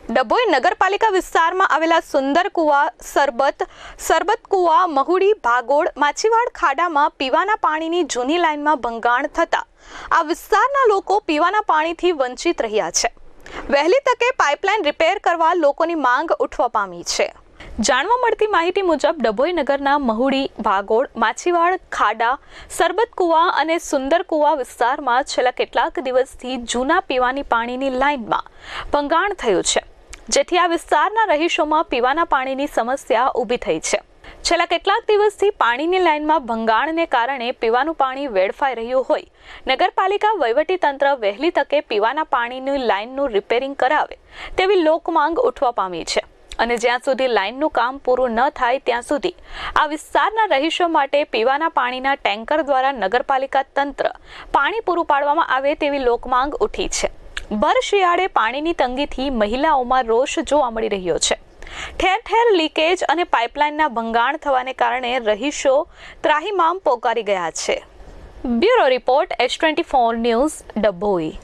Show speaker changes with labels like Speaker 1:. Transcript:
Speaker 1: ડભોઈ નગરપાલિકા વિસ્તારમાં આવેલા સુંદર કુવા, સરબત કુવા, મહુડી, ભાગોળ, માછીવાડ ખાડામાં પીવાના પાણીની જૂની લાઇનમાં ભંગાણ થતા આ વિસ્તારના લોકો પીવાના પાણીથી વંચિત રહ્યા છે. વહેલી તકે પાઇપલાઇન રિપેર કરવા લોકોની માંગ ઉઠવા પામી છે. જાણવા મળતી માહિતી મુજબ ડભોઈ નગરના મહુડી, ભાગોળ, માછીવાડ ખાડા, સરબત કુવા અને સુંદર કુવા વિસ્તારમાં છેલ્લા કેટલાક દિવસથી જૂના પીવાની પાણીની લાઇનમાં ભંગાણ થયું છે, જેથી આ વિસ્તારના રહીશોમાં પીવાના પાણીની સમસ્યા ઊભી થઈ છે. છેલ્લા કેટલાક દિવસથી પાણીની લાઇનમાં ભંગાણને કારણે પીવાનું પાણી વેડફાઈ રહ્યું હોય નગરપાલિકા વહીવટીતંત્ર વહેલી તકે પીવાના પાણીની લાઇનનું રિપેરિંગ કરાવે તેવી લોકમાંગ ઉઠવા પામી છે. અને જ્યાં સુધી લાઇનનું કામ પૂરું ન થાય ત્યાં સુધી આ વિસ્તારના રહીશો માટે પીવાના પાણીના ટેન્કર દ્વારા નગરપાલિકા તંત્ર પાણી પૂરું પાડવામાં આવે તેવી લોકમાંગ ઉઠી છે. ભર શિયાળે પાણીની તંગીથી મહિલાઓમાં રોષ જોવા મળી રહ્યો છે. ઠેર ઠેર લીકેજ અને પાઇપલાઇનના ભંગાણ થવાને કારણે રહીશો ત્રાહિમામ પોકારી ગયા છે. Bureau report H24 news, Dabhoi.